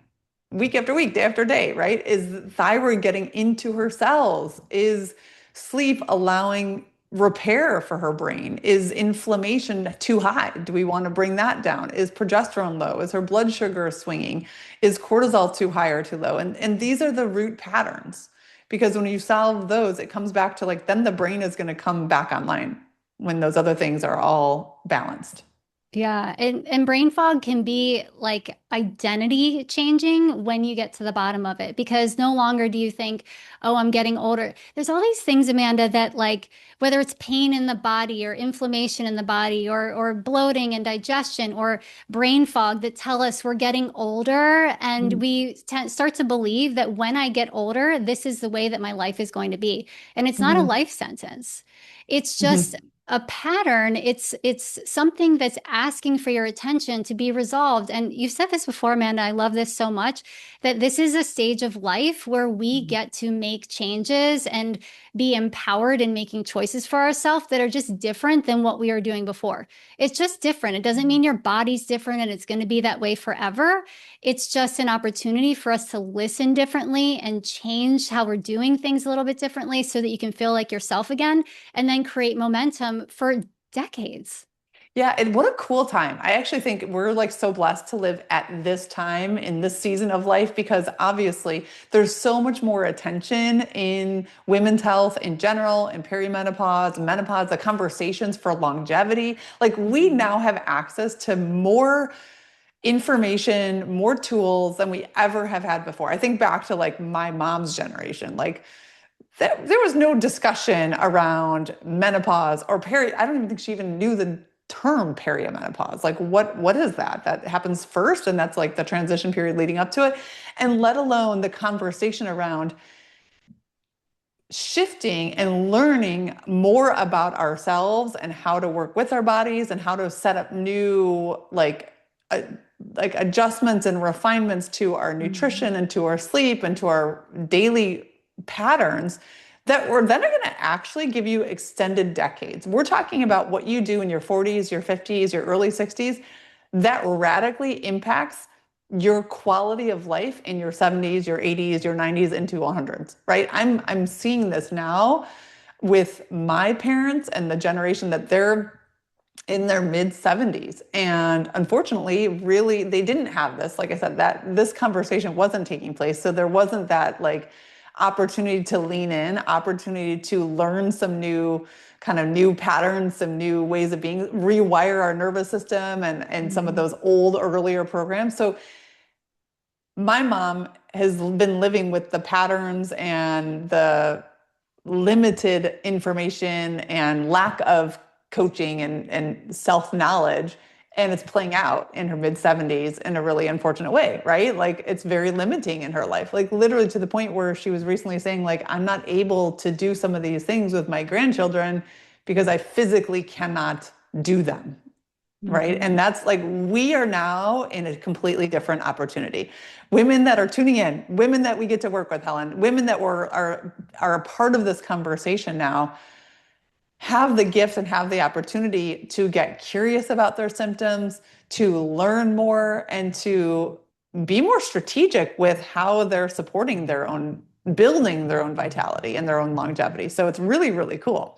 week after week, day after day, right? Is thyroid getting into her cells? Is sleep allowing repair for her brain? Is inflammation too high? Do we want to bring that down? Is progesterone low? Is her blood sugar swinging? Is cortisol too high or too low? And these are the root patterns. Because when you solve those, it comes back to like, then the brain is going to come back online when those other things are all balanced. Yeah, and brain fog can be like identity changing when you get to the bottom of it because no longer do you think, oh, I'm getting older. There's all these things, Amanda, that like whether it's pain in the body or inflammation in the body or bloating and digestion or brain fog that tell us we're getting older and Mhm. we start to believe that when I get older, this is the way that my life is going to be. And it's not a Mhm. life sentence. It's just Mhm. a pattern. It's something that's asking for your attention to be resolved. And you've said this before, Amanda. I love this so much that this is a stage of life where we Mhm. get to make changes and be empowered in making choices for ourselves that are just different than what we were doing before. It's just different. It doesn't mean your body's different and it's going to be that way forever. It's just an opportunity for us to listen differently and change how we're doing things a little bit differently so that you can feel like yourself again and then create momentum for decades. Yeah, and what a cool time. I actually think we're like so blessed to live at this time in this season of life because obviously there's so much more attention in women's health in general, in perimenopause, menopause, the conversations for longevity. Like we Mhm. now have access to more information, more tools than we ever have had before. I think back to like my mom's generation. Like there was no discussion around menopause or peri. I don't even think she even knew the term perimenopause. Like what is that? That happens first, and that's like the transition period leading up to it, and let alone the conversation around shifting and learning more about ourselves and how to work with our bodies and how to set up new uh, like adjustments and refinements to our Mhm. nutrition and to our sleep and to our daily patterns that were then are going to actually give you extended decades. We're talking about what you do in your 40s, your 50s, your early 60s that radically impacts your quality of life in your 70s, your 80s, your 90s into 100s, right? I'm seeing this now with my parents and the generation that they're in their mid 70s. And unfortunately, really they didn't have this. Like I said, that this conversation wasn't taking place. So there wasn't that like opportunity to lean in, opportunity to learn some new kind of new patterns, some new ways of being, rewire our nervous system and some of Mhm. those old earlier programs. So my mom has been living with the patterns and the limited information and lack of coaching and self-knowledge. And it's playing out in her mid 70s in a really unfortunate way, right? Like it's very limiting in her life, like literally to the point where she was recently saying, like, I'm not able to do some of these things with my grandchildren because I physically cannot do them. Right. And Mhm. that's like, we are now in a completely different opportunity. Women that are tuning in, women that we get to work with, Helen, women that are a part of this conversation now have the gift and have the opportunity to get curious about their symptoms, to learn more, and to be more strategic with how they're supporting their own building their own vitality and their own longevity. So it's really, really cool.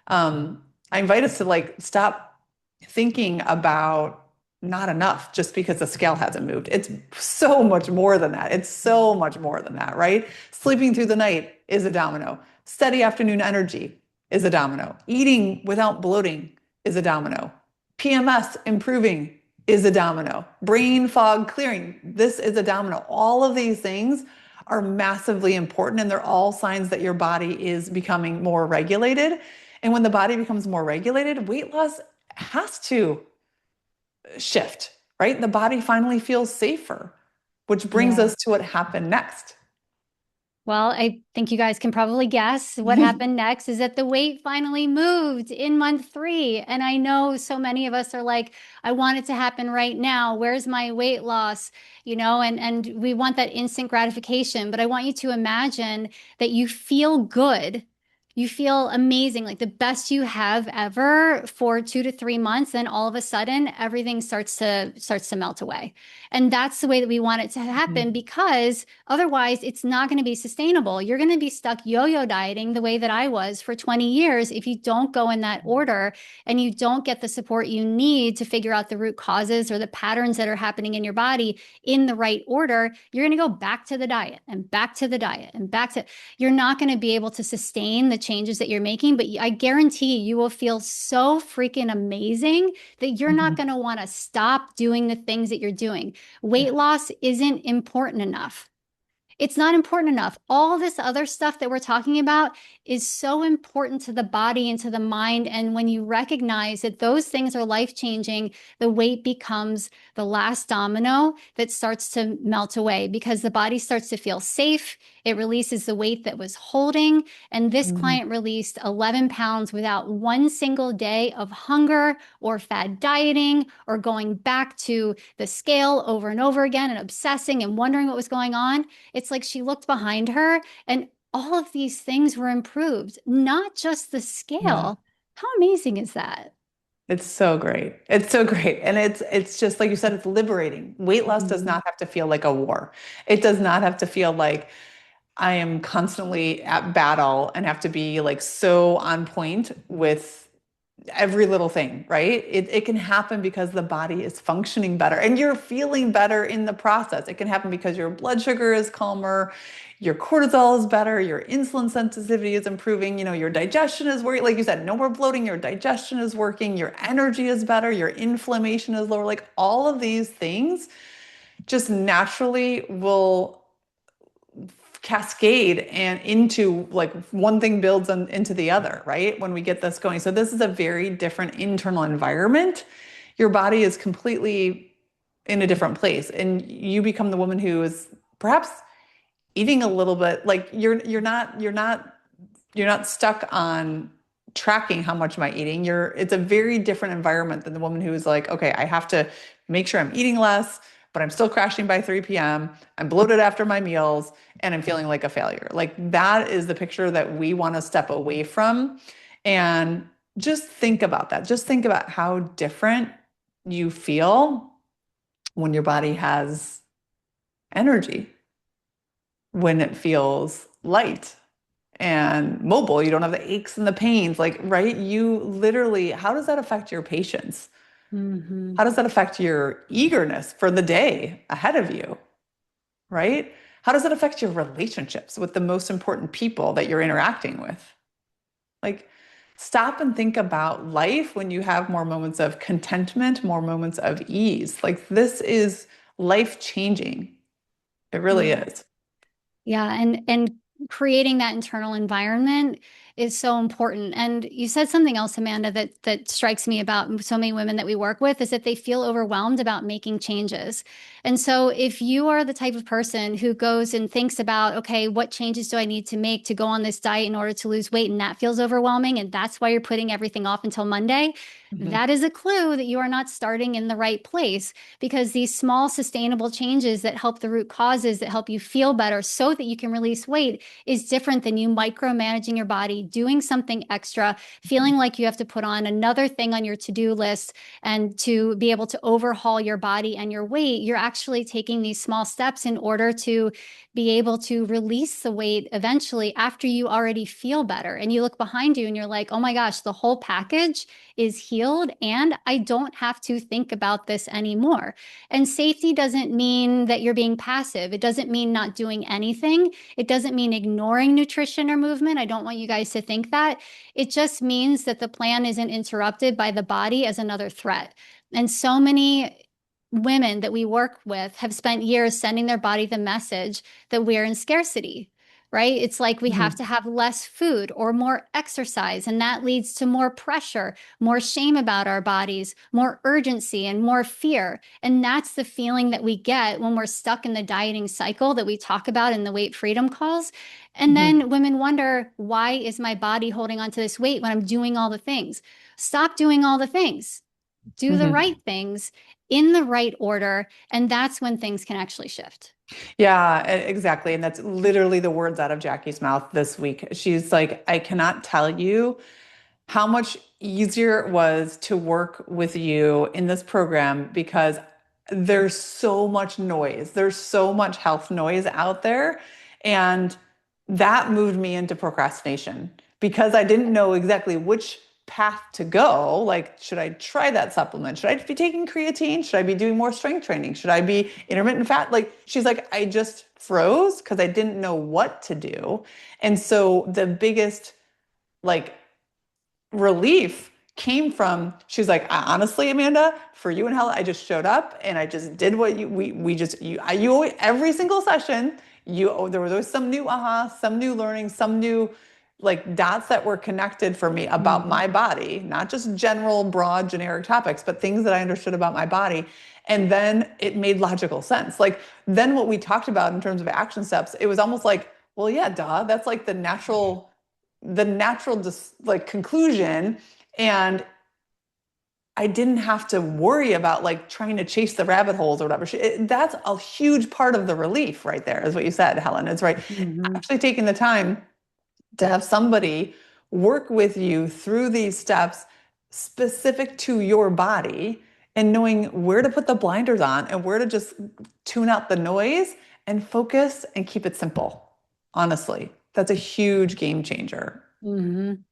I invite us to like stop thinking about not enough just because the scale hasn't moved. It's so much more than that. It's so much more than that, right? Sleeping through the night is a domino. Steady afternoon energy is a domino. Eating without bloating is a domino. PMS improving is a domino. Brain fog clearing, this is a domino. All of these things are massively important, and they're all signs that your body is becoming more regulated. And when the body becomes more regulated, weight loss has to shift, right? The body finally feels safer, which brings Yeah. us to what happened next. Well, I think you guys can probably guess what happened next is that the weight finally moved in month 3. And I know so many of us are like, I want it to happen right now. Where's my weight loss? And we want that instant gratification. But I want you to imagine that you feel good. You feel amazing, like the best you have ever for 2 to 3 months. Then all of a sudden, everything starts to melt away. And that's the way that we want it to happen, because otherwise it's not going to be sustainable. You're going to be stuck yo-yo dieting the way that I was for 20 years if you don't go in that order and you don't get the support you need to figure out the root causes or the patterns that are happening in your body in the right order. You're going to go back to the diet and back to the diet and back to, you're not going to be able to sustain the changes that you're making, but I guarantee you will feel so freaking amazing that you're not Mhm. going to want to stop doing the things that you're doing. Weight loss isn't important enough. It's not important enough. All this other stuff that we're talking about is so important to the body and to the mind. And when you recognize that those things are life-changing, the weight becomes the last domino that starts to melt away because the body starts to feel safe. It releases the weight that was holding. And this Mhm. client released 11 pounds without one single day of hunger or fad dieting or going back to the scale over and over again and obsessing and wondering what was going on. It's like she looked behind her and all of these things were improved, not just the Yeah. scale. How amazing is that? It's so great. It's so great. And it's just like you said, it's liberating. Weight loss does Mhm. not have to feel like a war. It does not have to feel like I am constantly at battle and have to be like so on point with every little thing, right? It can happen because the body is functioning better and you're feeling better in the process. It can happen because your blood sugar is calmer, your cortisol is better, your insulin sensitivity is improving, your digestion is working. Like you said, no more bloating, your digestion is working, your energy is better, your inflammation is lower. Like all of these things just naturally will cascade and into like one thing builds into the other, right? When we get this going. So this is a very different internal environment. Your body is completely in a different place and you become the woman who is perhaps eating a little bit like you're not stuck on tracking how much am I eating. It's a very different environment than the woman who is like, okay, I have to make sure I'm eating less, but I'm still crashing by 3 p.m. I'm bloated after my meals and I'm feeling like a failure. Like that is the picture that we want to step away from. And just think about that. Just think about how different you feel when your body has energy, when it feels light and mobile. You don't have the aches and the pains, like, right? You literally, how does that affect your patience? Mhm. How does that affect your eagerness for the day ahead of you, right? How does it affect your relationships with the most important people that you're interacting with? Like, stop and think about life when you have more moments of contentment, more moments of ease. Like, this is life changing. It really Yeah. is. Yeah, and creating that internal environment is so important. And you said something else, Amanda, that strikes me about so many women that we work with is that they feel overwhelmed about making changes. And so if you are the type of person who goes and thinks about, okay, what changes do I need to make to go on this diet in order to lose weight, and that feels overwhelming, and that's why you're putting everything off until Monday, Mhm. That is a clue that you are not starting in the right place, because these small sustainable changes that help the root causes, that help you feel better so that you can release weight, is different than you micromanaging your body, doing something extra, feeling like you have to put on another thing on your to-do list and to be able to overhaul your body and your weight. You're actually taking these small steps in order to be able to release the weight eventually after you already feel better. And you look behind you and you're like, oh my gosh, the whole package is healed and I don't have to think about this anymore. And safety doesn't mean that you're being passive. It doesn't mean not doing anything. It doesn't mean ignoring nutrition or movement. I don't want you guys to think that. It just means that the plan isn't interrupted by the body as another threat. And so many women that we work with have spent years sending their body the message that we're in scarcity, right? It's like we have Mhm. to have less food or more exercise, and that leads to more pressure, more shame about our bodies, more urgency, and more fear. And that's the feeling that we get when we're stuck in the dieting cycle that we talk about in the weight freedom calls. And Mhm. then women wonder, why is my body holding on to this weight when I'm doing all the things? Stop doing all the things. Do the Mhm. right things in the right order, and that's when things can actually shift. Yeah, exactly. And that's literally the words out of Jackie's mouth this week. She's like, I cannot tell you how much easier it was to work with you in this program because there's so much noise. There's so much health noise out there. And that moved me into procrastination because I didn't know exactly which path to go. Like, should I try that supplement? Should I be taking creatine? Should I be doing more strength training? Should I be intermittent fat? Like, she's like, I just froze because I didn't know what to do. And so the biggest, like, relief came from she's like, honestly, Amanda, for you and Helen, I just showed up and I just did what we just you always, every single session you there was always some new some new learning, some new like dots that were connected for me about Mhm. my body, not just general broad generic topics, but things that I understood about my body. And then it made logical sense. Like then what we talked about in terms of action steps, it was almost like, well, yeah, duh, that's like the natural like conclusion. And I didn't have to worry about like trying to chase the rabbit holes or whatever. That's a huge part of the relief right there, is what you said, Helen. It's right. Mhm. Actually taking the time to have somebody work with you through these steps specific to your body and knowing where to put the blinders on and where to just tune out the noise and focus and keep it simple. Honestly, that's a huge game changer. Mhm.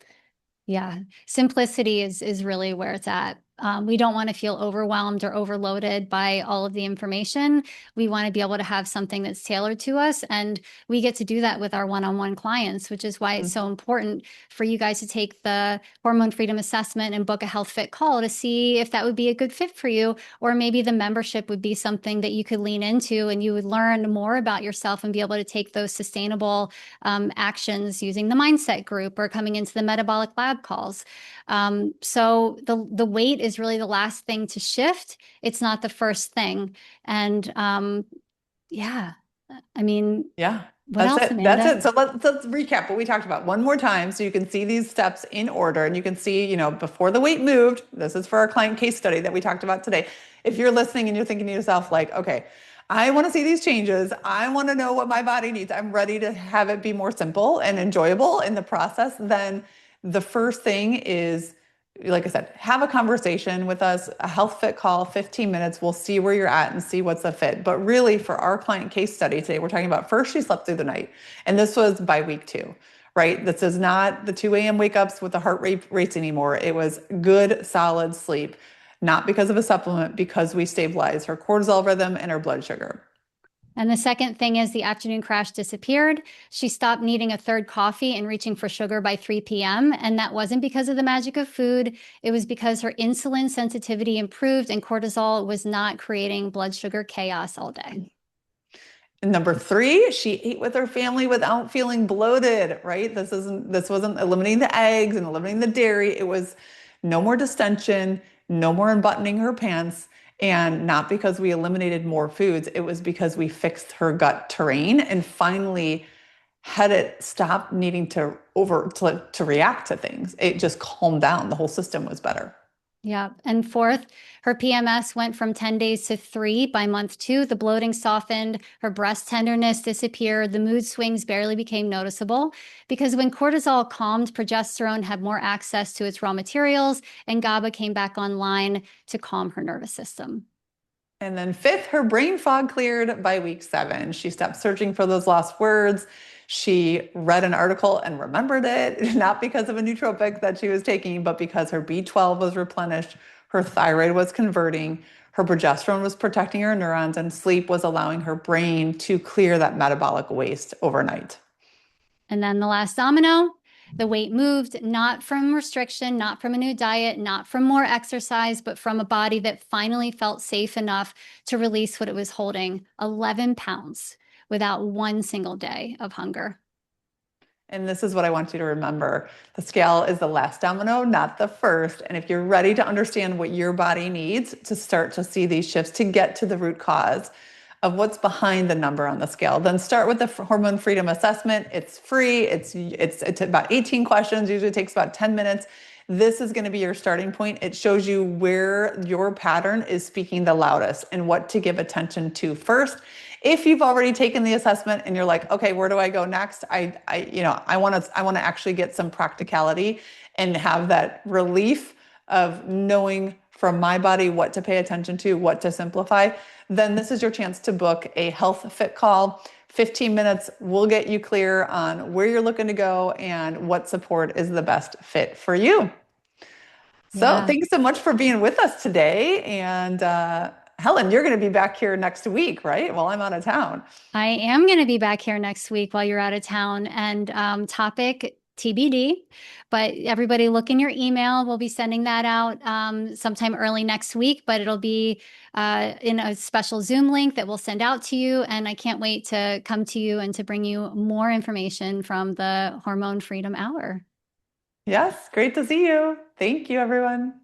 Yeah, simplicity is really where it's at. We don't want to feel overwhelmed or overloaded by all of the information. We want to be able to have something that's tailored to us, and we get to do that with our one-on-one clients, which is why it's so important for you guys to take the hormone freedom assessment and book a health fit call to see if that would be a good fit for you, or maybe the membership would be something that you could lean into and you would learn more about yourself and be able to take those sustainable actions using the mindset group or coming into the metabolic lab calls. So the weight is really the last thing to shift. It's not the first thing. And yeah, I mean, Yeah, what that's else, it. That's Amanda? it. So let's recap what we talked about one more time so you can see these steps in order and you can see, before the weight moved, this is for our client case study that we talked about today. If you're listening and you're thinking to yourself like, okay, I want to see these changes. I want to know what my body needs. I'm ready to have it be more simple and enjoyable in the process. Then the first thing is, like I said, have a conversation with us, a health fit call, 15 minutes. We'll see where you're at and see what's a fit. But really, for our client case study today, we're talking about first she slept through the night. And this was by week 2, right? This is not the 2 a.m. wake ups with the heart rate rates anymore. It was good, solid sleep, not because of a supplement, because we stabilized her cortisol rhythm and her blood sugar. And the second thing is the afternoon crash disappeared. She stopped needing a third coffee and reaching for sugar by 3 p.m. And that wasn't because of the magic of food. It was because her insulin sensitivity improved and cortisol was not creating blood sugar chaos all day. And number 3, she ate with her family without feeling bloated, right? This wasn't eliminating the eggs and eliminating the dairy. It was no more distension, no more unbuttoning her pants. And not because we eliminated more foods, it was because we fixed her gut terrain and finally had it stop needing to react to things. It just calmed down. The whole system was better. Yeah. And fourth, her PMS went from 10 days to 3 by month 2. The bloating softened, her breast tenderness disappeared, the mood swings barely became noticeable because when cortisol calmed, progesterone had more access to its raw materials, and GABA came back online to calm her nervous system. And then fifth, her brain fog cleared by week 7. She stopped searching for those lost words. She read an article and remembered it, not because of a nootropic that she was taking, but because her B12 was replenished, her thyroid was converting, her progesterone was protecting her neurons, and sleep was allowing her brain to clear that metabolic waste overnight. And then the last domino, the weight moved, not from restriction, not from a new diet, not from more exercise, but from a body that finally felt safe enough to release what it was holding, 11 pounds, without one single day of hunger. And this is what I want you to remember. The scale is the last domino, not the first. And if you're ready to understand what your body needs to start to see these shifts, to get to the root cause of what's behind the number on the scale, then start with the hormone freedom assessment. It's free. It's about 18 questions. Usually takes about 10 minutes. This is going to be your starting point. It shows you where your pattern is speaking the loudest and what to give attention to first. If you've already taken the assessment and you're like, okay, where do I go next? I want to actually get some practicality and have that relief of knowing from my body what to pay attention to, what to simplify. Then this is your chance to book a health fit call. 15 minutes will get you clear on where you're looking to go and what support is the best fit for you. So Yeah. thanks so much for being with us today. And Helen, you're going to be back here next week, right? While I'm out of town. I am going to be back here next week while you're out of town, and topic TBD. But everybody, look in your email. We'll be sending that out sometime early next week, but it'll be in a special Zoom link that we'll send out to you. And I can't wait to come to you and to bring you more information from the Hormone Freedom Hour. Yes, great to see you. Thank you, everyone.